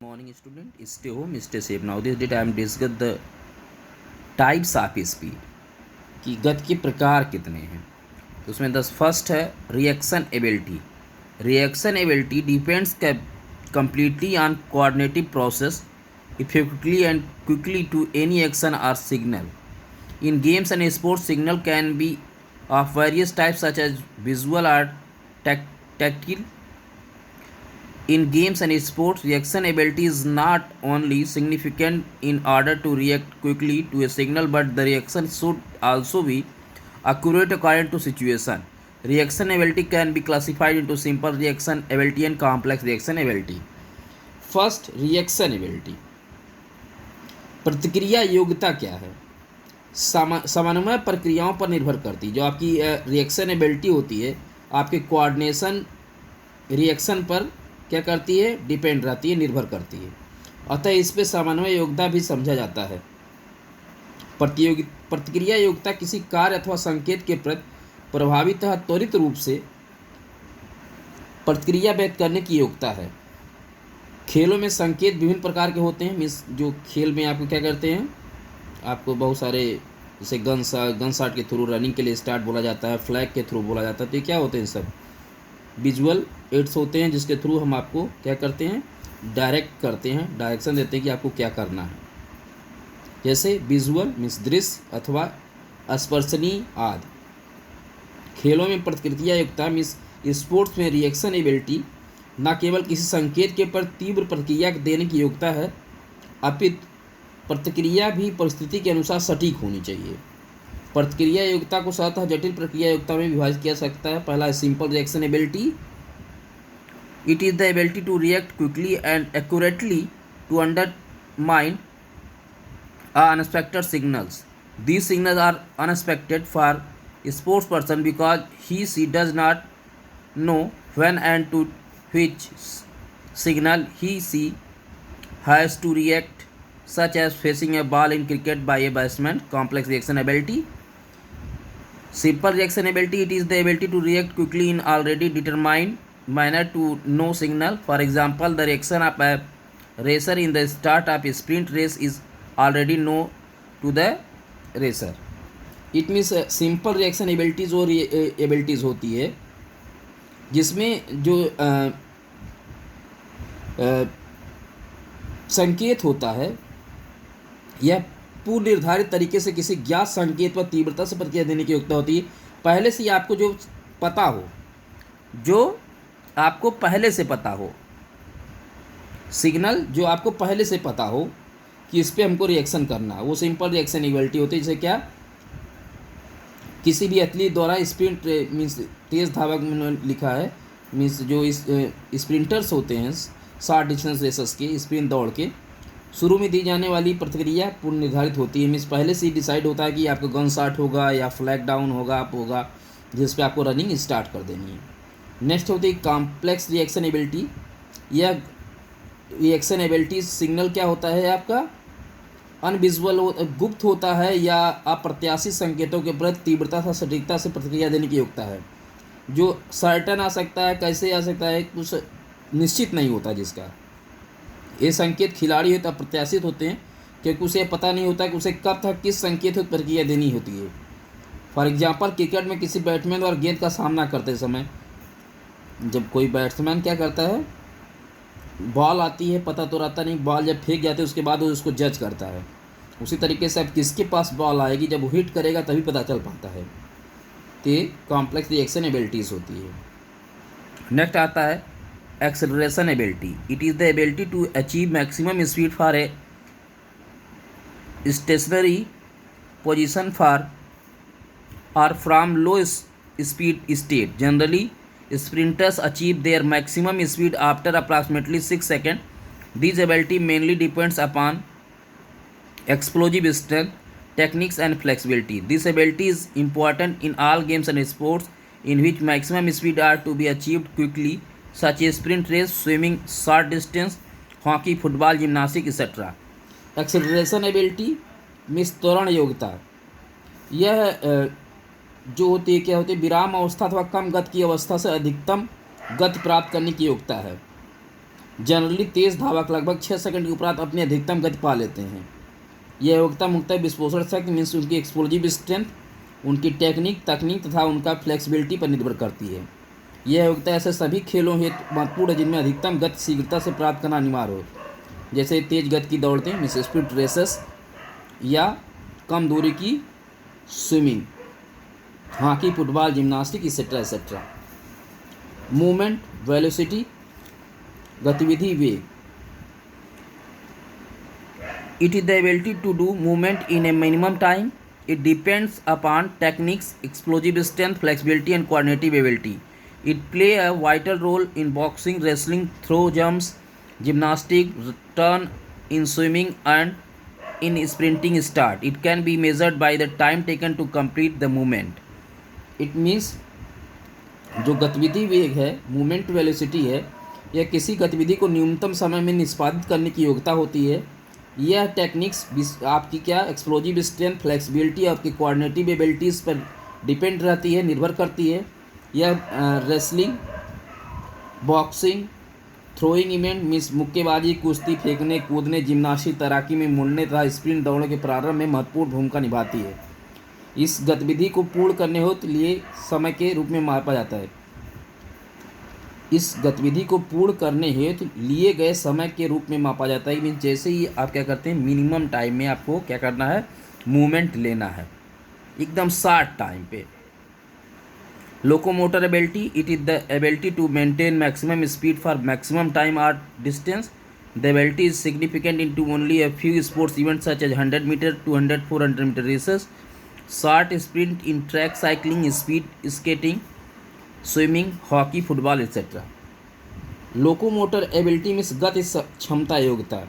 Morning student, stay home, stay safe. Now this date I am discuss the types of speed कि गति के प्रकार कितने हैं। तो उसमें द फर्स्ट है reaction ability. Reaction ability depends completely on coordinative process effectively and quickly to any action or signal. In games and sports, signal can be of various types such as visual or tactile. In games and sports, reaction ability is not only significant in order to react quickly to a signal, but the reaction should also be accurate according to situation. Reaction ability can be classified into simple reaction ability and complex reaction ability. First, reaction ability. प्रतिक्रिया योग्यता क्या है? समन्वय प्रक्रियाओं पर निर्भर करती है। जो आपकी रिएक्शन एबिलिटी होती है आपके कोऑर्डिनेशन रिएक्शन पर क्या करती है, डिपेंड रहती है, निर्भर करती है। अतः इस पे समन्वय योग्यता भी समझा जाता है। प्रतिक्रिया योग्यता किसी कार्य अथवा संकेत के प्रति प्रभावी तथा त्वरित रूप से प्रतिक्रिया व्यक्त करने की योग्यता है। खेलों में संकेत विभिन्न प्रकार के होते हैं। मीन्स जो खेल में आपको क्या करते हैं, आपको बहुत सारे जैसे गन शॉट के थ्रू रनिंग के लिए स्टार्ट बोला जाता है, फ्लैग के थ्रू बोला जाता है। तो ये क्या होते हैं, सब विजुअल एड्स होते हैं जिसके थ्रू हम आपको क्या करते हैं, डायरेक्ट करते हैं, डायरेक्शन देते हैं कि आपको क्या करना है। जैसे विजुअल मीन्स दृश्य अथवा स्पर्शनीय आदि। खेलों में प्रतिक्रिया योग्यता मीन्स स्पोर्ट्स में रिएक्शन एबिलिटी न केवल किसी संकेत के पर तीव्र प्रतिक्रिया देने की योग्यता है, अपितु प्रतिक्रिया भी परिस्थिति के अनुसार सटीक होनी चाहिए। प्रतिक्रिया योग्यता को स्वतः जटिल प्रक्रिया योग्यता में विभाजित किया सकता है। पहला है simple reaction ability. It is the ability to react quickly and accurately to undermine unexpected signals. These signals are unexpected for sports person because he she does not know when and to which signal he she has to react, such as facing a ball in cricket by a batsman. Complex reaction ability. Simple reaction ability, it is the ability to react quickly in already determined manner to no signal. For example, the reaction of a racer in the start of a sprint race is already known to the racer. It means simple reaction abilities और abilities होती है जिसमें जो संकेत होता है यह पूर्व निर्धारित तरीके से किसी ज्ञात संकेत पर तीव्रता से प्रतिक्रिया देने की योग्यता होती है। पहले से आपको जो पता हो, जो आपको पहले से पता हो, सिग्नल जो आपको पहले से पता हो कि इस पर हमको रिएक्शन करना है, वो सिंपल रिएक्शन एबिलिटी होती है। जैसे क्या, किसी भी एथलीट द्वारा स्प्रिंट मीन्स तेज़ धावक में लिखा है, मीन्स जो इस स्प्रिंटर्स होते हैं शॉर्ट डिस्टेंस रेसर्स के स्प्रिंट दौड़ के शुरू में दी जाने वाली प्रतिक्रिया पूर्व निर्धारित होती है। मीन्स पहले से ही डिसाइड होता है कि आपका गन शॉट होगा या फ्लैग डाउन होगा जिस पे आपको रनिंग स्टार्ट कर देनी है। नेक्स्ट होती है कॉम्प्लेक्स रिएक्शन एबिलिटी। यह रिएक्शन एबिलिटी सिग्नल क्या होता है आपका अनविजुअल गुप्त होता है या अप्रत्याशित संकेतों के प्रति तीव्रता तथा सटीकता से प्रतिक्रिया देने की योग्यता है। जो सर्टन आ सकता है, कैसे आ सकता है, कुछ निश्चित नहीं होता जिसका। ये संकेत खिलाड़ी होते अप्रत्याशित होते हैं क्योंकि उसे पता नहीं होता कि उसे कब तक किस संकेत पर प्रतिक्रिया देनी होती है। फॉर एग्जांपल, क्रिकेट में किसी बैट्समैन और गेंद का सामना करते समय जब कोई बैट्समैन क्या करता है, बॉल आती है, पता तो रहता नहीं, बॉल जब फेंक जाते है उसके बाद वो उसको जज करता है। उसी तरीके से अब किसके पास बॉल आएगी, जब वो हिट करेगा तभी पता चल पाता है। तो ये कॉम्प्लेक्स रिएक्शन एबिलिटीज़ होती है। नेक्स्ट आता है acceleration ability. It is the ability to achieve maximum speed for a stationary position for और from low speed state. Generally sprinters achieve their maximum speed after approximately 6 seconds. This ability mainly depends upon explosive strength, techniques and flexibility. This ability is important in all games and sports in which maximum speed are to be achieved quickly, such as sprint race, swimming, short distance, hockey, football, gymnastics, etc. Acceleration ability means त्वरण योग्यता। यह जो होती है क्या होती है, विराम अवस्था अथवा कम गति की अवस्था से अधिकतम गति प्राप्त करने की योग्यता है। जनरली तेज धावक लगभग 6 सेकंड के उपरांत अपनी अधिकतम गति पा लेते हैं। यह योग्यता मुख्यतः विस्फोटक शक्ति मीन्स उनकी एक्सप्लोजिव स्ट्रेंथ, उनकी तकनीक तथा उनका फ्लेक्सिबिलिटी पर निर्भर करती है। यह योग्यता ऐसे सभी खेलों हेतु महत्वपूर्ण है जिनमें अधिकतम गति शीघ्रता से प्राप्त करना अनिवार्य हो, जैसे तेज गति की दौड़ते मीन्स स्पीड रेसेस या कम दूरी की swimming, hockey, football, gymnastic etcetera etcetera. Movement velocity, गतिविधि वेग। It is the ability to do movement in a minimum time. It depends upon techniques, explosive strength, flexibility, and coordinative ability. It play a vital role in boxing, wrestling, throw jumps, gymnastics, turn in swimming, and in sprinting start. It can be measured by the time taken to complete the movement. It means जो गतिविधि वेग है, movement velocity है, यह किसी गतिविधि को न्यूनतम समय में निष्पादित करने की योग्यता होती है। यह टेक्निक्स आपकी क्या एक्सप्लोजिव स्ट्रेंथ, फ्लेक्सिबिलिटी और आपकी कोऑर्डिनेटिव एबिलिटीज़ पर डिपेंड रहती है, निर्भर करती है। यह wrestling, boxing, throwing event means मुक्केबाजी, कुश्ती, फेंकने, कूदने, जिम्नास्टिक, तैराकी में मुड़ने तथा स्प्रिंट दौड़ के प्रारंभ में महत्वपूर्ण भूमिका निभाती है। इस गतिविधि को पूर्ण करने हो तो लिए समय के रूप में मापा जाता है। इस गतिविधि को पूर्ण करने हेतु लिए गए समय के रूप में मापा जाता है। मीन्स जैसे ही आप क्या करते हैं, मिनिमम टाइम में आपको क्या करना है, मूवमेंट लेना है, एकदम शॉर्ट टाइम पे। Locomotor ability, it is the ability to maintain maximum speed for maximum time और distance. The ability is significant in to only a few sports event such as 100 meter, 200, 400 meter races, short sprint in track cycling, speed skating, swimming, hockey, football etcetera. Locomotor ability means गति क्षमता योग्यता।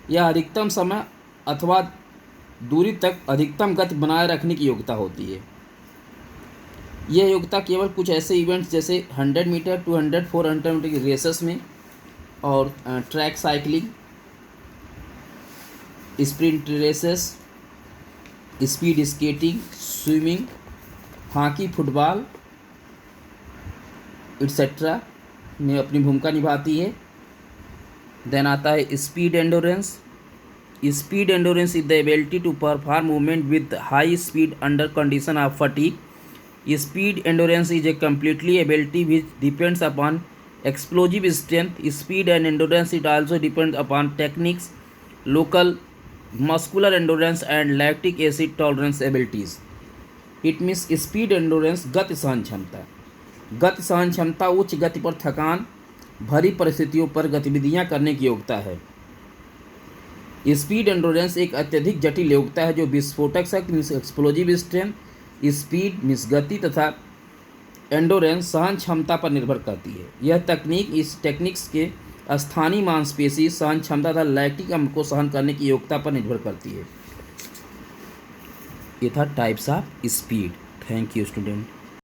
यह अधिकतम समय अथवा दूरी तक अधिकतम गति बनाए रखने की योग्यता होती है। यह योग्यता केवल कुछ ऐसे इवेंट्स जैसे 100 मीटर, 200, 400 मीटर की रेसेस में और track cycling, sprint races, speed skating, swimming, hockey, football etcetera में अपनी भूमिका निभाती है। देन आता है speed endurance. Speed endurance is the ability to perform movement with high speed under condition of fatigue. Speed endurance is a completely ability which depends upon explosive strength. Speed and endurance it also depends upon techniques, local muscular endurance and lactic acid tolerance abilities. It means speed endurance गति सहन क्षमता। गति सहन क्षमता उच्च गति पर थकान भरी परिस्थितियों पर गतिविधियां करने की योग्यता है। स्पीड एंडोरेंस एक अत्यधिक जटिल योग्यता है जो विस्फोटक शक्ति means explosive strength, speed means गति तथा एंडोरेंस सहन क्षमता पर निर्भर करती है। यह तकनीक इस टेक्निक्स के स्थानीय मांसपेशी सहन क्षमता तथा लैक्टिक अम्ल को सहन करने की योग्यता पर निर्भर करती है। ये था types of speed. Thank you student.